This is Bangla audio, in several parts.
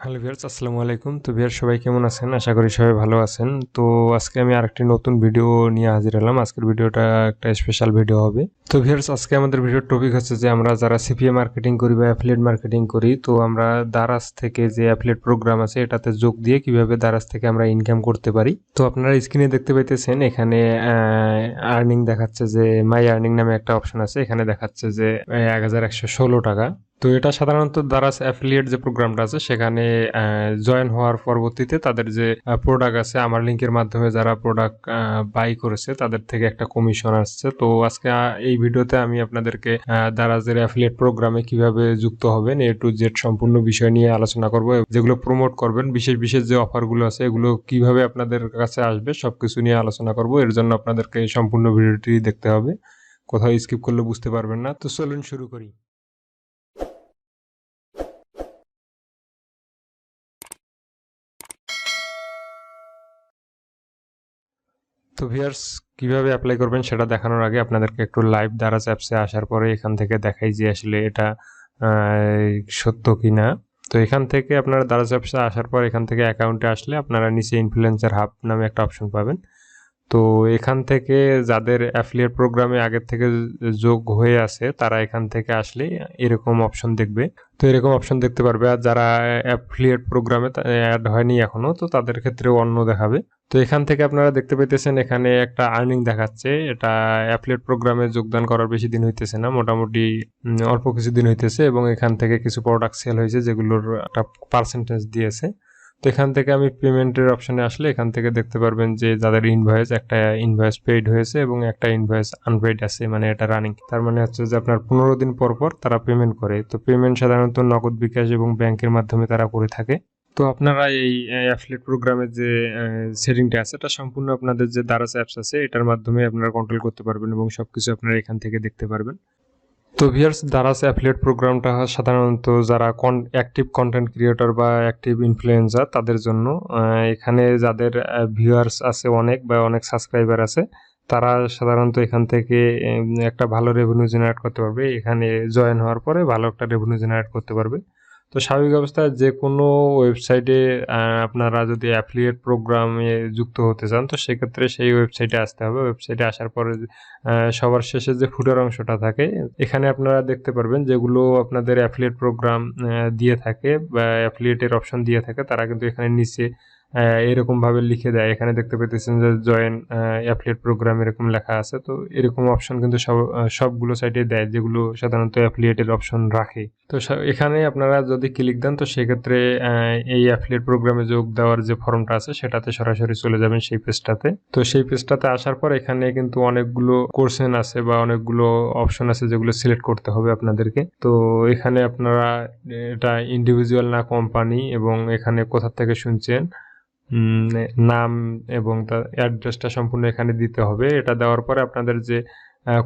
হ্যালো ভিউয়ার্স, আসসালামু আলাইকুম। তো ভিউয়ার্স, সবাই কেমন আছেন? আশা করি সবাই ভালো আছেন। তো আজকে আমি আরেকটি নতুন ভিডিও নিয়ে হাজির হলাম। আজকের ভিডিওটা একটা স্পেশাল ভিডিও হবে। তো ভিউয়ার্স, আজকে আমাদের ভিডিওর টপিক হচ্ছে যে আমরা যারা সিপিএ মার্কেটিং করি বা অ্যাফিলিয়েট মার্কেটিং করি, তো আমরা দারাজ থেকে যে অ্যাফিলিয়েট প্রোগ্রাম আছে এটাতে যোগ দিয়ে কিভাবে দারাজ থেকে আমরা ইনকাম করতে পারি। তো আপনারা স্ক্রিনে দেখতে পাইতেছেন এখানে আর্নিং দেখাচ্ছে যে মাই আর্নিং নামে একটা অপশন আছে। এখানে দেখাচ্ছে যে 1116 টাকা। তো এটা সাধারণত দারাজ অ্যাফিলিয়েট যে প্রোগ্রামটা আছে সেখানে জয়েন হওয়ার পরবর্তীতে তাদের যে প্রোডাক্ট আছে, আমার লিঙ্কের মাধ্যমে যারা প্রোডাক্ট বাই করেছে তাদের থেকে একটা কমিশন আসছে। তো আজকে এই ভিডিওতে আমি আপনাদেরকে দারাজের অ্যাফিলিয়েট প্রোগ্রামে কিভাবে যুক্ত হবেন এ টু জেড সম্পূর্ণ বিষয় নিয়ে আলোচনা করব। যেগুলো প্রমোট করবেন, বিশেষ বিশেষ যে অফারগুলো আছে এগুলো কিভাবে আপনাদের কাছে আসবে সবকিছু নিয়ে আলোচনা করব। এর জন্য আপনাদেরকে এই সম্পূর্ণ ভিডিওটি দেখতে হবে, কোথাও স্কিপ করলে বুঝতে পারবেন না। তো চলুন শুরু করি। তো ভিউয়ার্স, কিভাবে অ্যাপ্লাই করবেন সেটা দেখানোর আগে আপনাদেরকে একটু লাইভ দারাজ অ্যাপসে আসার পরে এখান থেকে দেখাই যে আসলে এটা সত্য কিনা। তো এখান থেকে আপনারা দারাজ অ্যাপসে আসার পর এখান থেকে অ্যাকাউন্টে আসলে আপনারা নিচে ইনফ্লুয়েন্সার হাব নামে একটা অপশন পাবেন। তো এখান থেকে যাদের অ্যাফিলিয়েট প্রোগ্রামে আগের থেকে যোগ হয়ে আছে তারা এখান থেকে আসলে এরকম অপশন দেখবে। তো এরকম অপশন দেখতে পারবে। আর যারা অ্যাফিলিয়েট প্রোগ্রামে অ্যাড হয়নি এখনো, তো তাদের ক্ষেত্রে অন্য দেখাবে। তো এখান থেকে আপনারা দেখতে পেতেছেন এখানে একটা আর্নিং দেখাচ্ছে। এটা অ্যাফিলিয়েট প্রোগ্রামে যোগদান করার বেশি দিন হইতেছে না, মোটামুটি অল্প কিছু দিন হইতেছে, এবং এখান থেকে কিছু প্রোডাক্ট সেল হয়েছে যেগুলোর একটা পার্সেন্টেজ দিয়েছে। তো এখান থেকে আমি পেমেন্টের অপশনে আসলে এখান থেকে দেখতে পারবেন যে যাদের ইনভয়েস, একটা ইনভয়েস পেইড হয়েছে এবং একটা ইনভয়েস আনপেইড আছে, মানে এটা রানিং। তার মানে হচ্ছে যে আপনার 15 দিন পর পর তারা পেমেন্ট করে। তো পেমেন্ট সাধারণত নগদ, বিকাশ এবং ব্যাংকের মাধ্যমে তারা করে থাকে। তো আপনারা এই অ্যাফিলিয়েট প্রোগ্রামের যে সেটিংটা আছে এটা সম্পূর্ণ আপনাদের যে দারাজ অ্যাপস আছে এটার মাধ্যমে আপনারা কন্ট্রোল করতে পারবেন এবং সবকিছু আপনারা এখান থেকে দেখতে পারবেন। তো ভিউয়ার্স, দারাজ অ্যাফিলিয়েট প্রোগ্রামটা সাধারণত যারা অ্যাক্টিভ কন্টেন্ট ক্রিয়েটর বা অ্যাক্টিভ ইনফ্লুয়েন্সার তাদের জন্য। এখানে যাদের ভিউয়ার্স আছে অনেক বা অনেক সাবস্ক্রাইবার আছে তারা সাধারণত এখান থেকে একটা ভালো রেভিনিউ জেনারেট করতে পারবে। এখানে জয়েন হওয়ার পরে ভালো একটা রেভিনিউ জেনারেট করতে পারবে। তো স্বাভাবিক অবস্থায় যে কোনো ওয়েবসাইটে আপনারা যদি অ্যাফিলিয়েট প্রোগ্রামে যুক্ত হতে চান তো সেক্ষেত্রে সেই ওয়েবসাইটে আসতে হবে। ওয়েবসাইটে আসার পরে সবার শেষে যে ফুটার অংশটা থাকে এখানে আপনারা দেখতে পারবেন যেগুলো আপনাদের অ্যাফিলিয়েট প্রোগ্রাম দিয়ে থাকে বা অ্যাফিলিয়েটের অপশন দিয়ে থাকে তারা কিন্তু এখানে নিচে এরকম ভাবে লিখে দেয়। এখানে দেখতে পেতেছেন যে জয়েন অ্যাফিলিয়েট প্রোগ্রাম এরকম লেখা আছে। তো এরকম অপশন কিন্তু সবগুলো সাইটে দেয় যেগুলো সাধারণত অ্যাফিলিয়েটের অপশন রাখে। তো এখানে আপনারা যদি ক্লিক দেন তো সেক্ষেত্রে এই অ্যাফিলিয়েট প্রোগ্রামে যোগ দেওয়ার যে ফর্মটা আছে সেটাতে সরাসরি চলে যাবেন সেই পেজটাতে। তো সেই পেজটাতে আসার পর এখানে কিন্তু অনেকগুলো কোশ্চেন আছে বা অনেকগুলো অপশন আছে যেগুলো সিলেক্ট করতে হবে আপনাদেরকে। তো এখানে আপনারা এটা ইন্ডিভিজুয়াল না কোম্পানি, এবং এখানে কোথা থেকে শুনছেন, নাম এবং তার অ্যাড্রেসটা সম্পূর্ণ এখানে দিতে হবে। এটা দেওয়ার পরে আপনাদের যে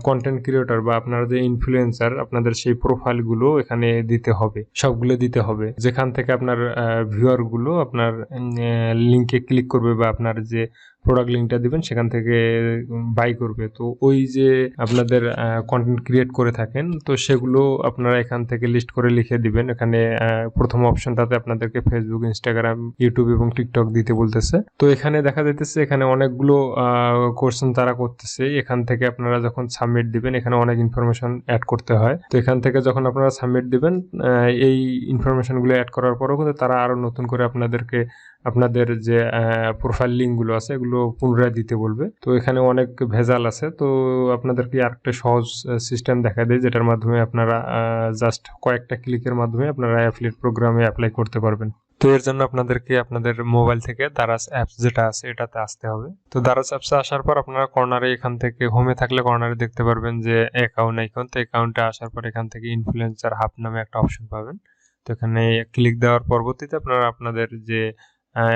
কন্টেন্ট ক্রিয়েটর বা আপনারা যে ইনফ্লুয়েন্সার আপনাদের সেই প্রোফাইলগুলো এখানে দিতে হবে, সবগুলো দিতে হবে। যেখান থেকে আপনার ভিউয়ারগুলো আপনার লিঙ্কে ক্লিক করবে বা আপনার যে প্রোডাক্ট লিঙ্কটা দিবেন সেখান থেকে বাই করবে। তো ওই যে আপনাদের কন্টেন্ট ক্রিয়েট করে থাকেন তো সেগুলো আপনারা এখান থেকে লিস্ট করে লিখে দিবেন। এখানে প্রথম অপশনটাতে আপনাদেরকে ফেসবুক, ইনস্টাগ্রাম, ইউটিউব এবং টিকটক দিতে বলতেছে। তো এখানে দেখা যাইতেছে এখানে অনেকগুলো কোশ্চেন তারা করতেছে। এখান থেকে আপনারা যখন সাবমিট দিবেন এখানে অনেক ইনফরমেশন অ্যাড করতে হয়। তো এখান থেকে যখন আপনারা সাবমিট দিবেন এই ইনফরমেশনগুলো অ্যাড করার পরেও কিন্তু তারা আরো নতুন করে আপনাদেরকে আপনাদের যে প্রোফাইল লিঙ্কগুলো আছে এগুলো পুনরায় দিতে বলবে। তো এখানে অনেক ভেজাল আছে। তো আপনাদেরকে আরেকটা সহজ সিস্টেম দেখা দেয় যেটার মাধ্যমে আপনারা জাস্ট কয়েকটা ক্লিকের মাধ্যমে আপনারা অ্যাফিলিয়েট প্রোগ্রামে অ্যাপ্লাই করতে পারবেন। তো এর জন্য আপনাদেরকে আপনাদের মোবাইল থেকে দারাজ অ্যাপস যেটা আছে এটাতে আসতে হবে। তো দারাজ অ্যাপসে আসার পর আপনারা কর্নারে এখান থেকে হোমে থাকলে কর্নারে দেখতে পারবেন যে অ্যাকাউন্ট আইকন। তো অ্যাকাউন্টে আসার পর এখান থেকে ইনফ্লুয়েন্সার হাব নামে একটা অপশন পাবেন। তো এখানে ক্লিক দেওয়ার পরবর্তীতে আপনারা আপনাদের যে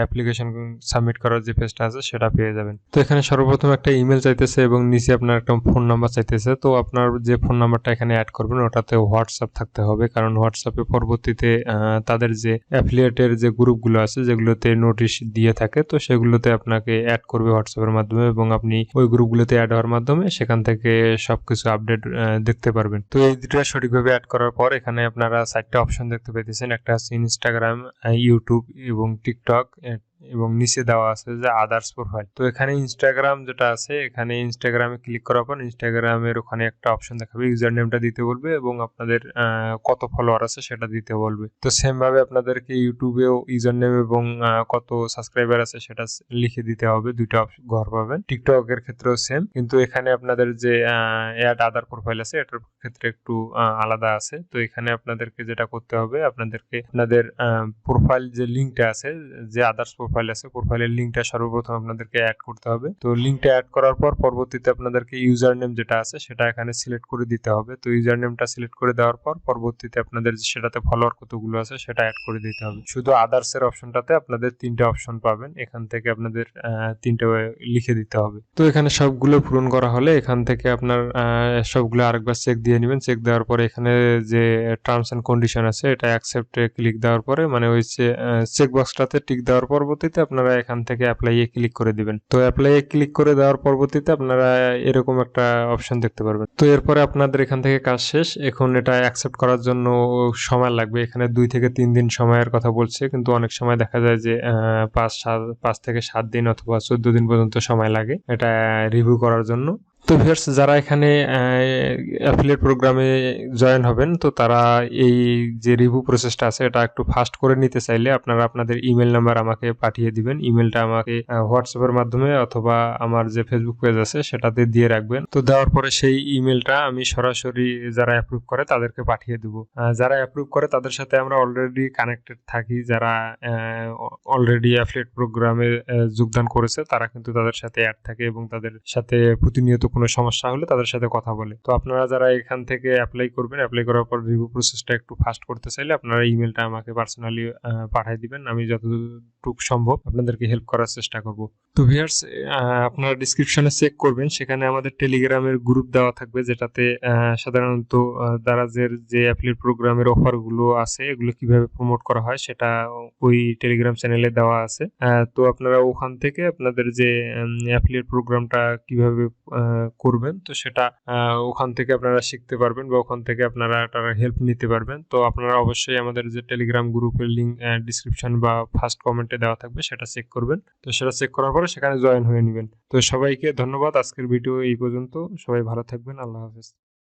অ্যাপ্লিকেশন সাবমিট করার যে পেজটা আছে সেটা পেয়ে যাবেন। তো এখানে সর্বপ্রথম একটা ইমেল চাইতেছে এবং নিচে আপনার একটা ফোন নাম্বার চাইতেছে। তো আপনার যে ফোন নাম্বারটা এখানে অ্যাড করবেন ওটাতে হোয়াটসঅ্যাপ থাকতে হবে, কারণ হোয়াটসঅ্যাপে পরবর্তীতে তাদের যে অ্যাফিলিয়েটের যে গ্রুপগুলো আছে যেগুলোতে নোটিশ দিয়ে থাকে, তো সেগুলোতে আপনাকে অ্যাড করবে হোয়াটসঅ্যাপের মাধ্যমে এবং আপনি ওই গ্রুপগুলোতে অ্যাড হওয়ার মাধ্যমে সেখান থেকে সবকিছু আপডেট দেখতে পারবেন। তো এই দুটো সঠিকভাবে অ্যাড করার পর এখানে আপনারা 4টা অপশন দেখতে পেতেছেন। একটা আছে ইনস্টাগ্রাম, ইউটিউব এবং টিকটক, এবং নিচে দেওয়া আছে যে আদার্স প্রোফাইল। তো এখানে ইনস্টাগ্রাম যেটা আছে, এখানে ইনস্টাগ্রামে ক্লিক করার পর ইনস্টাগ্রামের ওখানে একটা অপশন দেখাবে, ইউজার নেমটা দিতে বলবে এবং আপনাদের কত ফলোয়ার আছে সেটা দিতে বলবে। তো সেম ভাবে আপনাদেরকে ইউটিউবেও ইউজার নেম এবং কত সাবস্ক্রাইবার আছে সেটা লিখে দিতে হবে, দুইটা ঘর পাবেন। টিকটকের ক্ষেত্রেও সেম, কিন্তু এখানে আপনাদের যে অ্যাড আদার প্রোফাইল আছে এটার ক্ষেত্রে একটু আলাদা আছে। তো এখানে আপনাদেরকে যেটা করতে হবে, আপনাদেরকে আপনাদের প্রোফাইল যে লিঙ্কটা আছে, যে আদার্স প্রোফাইল আছে, প্রোফাইলের লিঙ্কটা সর্বপ্রথম আপনাদেরকে অ্যাড করতে হবে। তো লিঙ্কটা অ্যাড করার পর পরবর্তীতে আপনাদেরকে ইউজার নেম যেটা আছে সেটা এখানে সিলেক্ট করে দিতে হবে। তো ইউজার নেমটা সিলেক্ট করে দেওয়ার পর পরবর্তীতে আপনাদের সেটাতে ফলোয়ার কতগুলো আছে সেটা অ্যাড করে দিতে হবে। শুধু আদার্স এর অপশনটাতে আপনাদের 3টা অপশন পাবেন, এখান থেকে আপনাদের 3টা লিখে দিতে হবে। তো এখানে সবগুলো পূরণ করা হলে এখান থেকে আপনার সবগুলো আরেকবার চেক দিয়ে নেবেন। চেক দেওয়ার পরে এখানে যে টার্মস এন্ড কন্ডিশন আছে এটা অ্যাকসেপ্টে ক্লিক দেওয়ার পরে, মানে ওই চেক বক্সটাতে টিক দেওয়ার পরবর্তীতে আপনারা এখান থেকে অ্যাপ্লাই এ ক্লিক করে দিবেন। তো অ্যাপ্লাই এ ক্লিক করে দেওয়ার পরবর্তীতে আপনারা এরকম একটা অপশন দেখতে পারবেন। তো এরপরে আপনাদের এখান থেকে কাজ শেষ। এখন এটা অ্যাকসেপ্ট করার জন্য সময় লাগবে, এখানে 2 থেকে 3 দিন সময়ের কথা বলছে, কিন্তু অনেক সময় দেখা যায় যে 5 থেকে 7 দিন অথবা 14 দিন পর্যন্ত সময় লাগে এটা রিভিউ করার জন্য। তো ভিউয়ার্স, যারা এখানে অ্যাফিলিয়েট প্রোগ্রামে জয়েন হবেন, তো তারা এই যে রিভিউ প্রসেসটা আছে এটা একটু ফাস্ট করে নিতে চাইলে আপনারা আপনাদের ইমেল নাম্বার আমাকে পাঠিয়ে দিবেন। ইমেলটা আমাকে হোয়াটসঅ্যাপের মাধ্যমে অথবা আমার যে ফেসবুক পেজ আছে সেটাতে দিয়ে রাখবেন। তো দেওয়ার পরে সেই ইমেলটা আমি সরাসরি যারা অ্যাপ্রুভ করে তাদেরকে পাঠিয়ে দেবো। যারা অ্যাপ্রুভ করে তাদের সাথে আমরা অলরেডি কানেক্টেড থাকি, যারা অলরেডি অ্যাফিলিয়েট প্রোগ্রামে যোগদান করেছে তারা কিন্তু তাদের সাথে অ্যাড থাকে এবং তাদের সাথে প্রতিনিয়ত কোনো সমস্যা হলে তাদের সাথে কথা বলে। তো আপনারা যারা এখান থেকে অ্যাপ্লাই করবেন, অ্যাপ্লাই করার পর রিভিউ প্রসেসটা একটু ফাস্ট করতে চাইলে আপনারা ইমেলটা আমাকে পার্সোনালি পাঠিয়ে দিবেন, আমি যতটুকু সম্ভব আপনাদেরকে হেল্প করার চেষ্টা করব। তো ভিউয়ার্স, আপনারা ডিসক্রিপশনে চেক করবেন, সেখানে আমাদের টেলিগ্রামের গ্রুপ দেওয়া থাকবে, যেটাতে সাধারণত দারাজের যে অ্যাফিলিয়েট প্রোগ্রামের অফারগুলো আছে এগুলো কিভাবে প্রমোট করা হয় সেটা ওই টেলিগ্রাম চ্যানেলে দেওয়া আছে। তো আপনারা ওখান থেকে আপনাদের যে অ্যাফিলিয়েট প্রোগ্রামটা কিভাবে করবেন তো সেটা ওখান থেকে আপনারা শিখতে পারবেন বা ওখান থেকে আপনারা তার হেল্প নিতে পারবেন। তো আপনারা অবশ্যই আমাদের যে টেলিগ্রাম গ্রুপের লিঙ্ক ডিসক্রিপশন বা ফার্স্ট কমেন্টে দেওয়া থাকবে সেটা চেক করবেন। তো সেটা চেক করার পরে সেখানে জয়েন হয়ে নেবেন। তো সবাইকে ধন্যবাদ, আজকের ভিডিও এই পর্যন্ত। সবাই ভালো থাকবেন, আল্লাহ হাফেজ।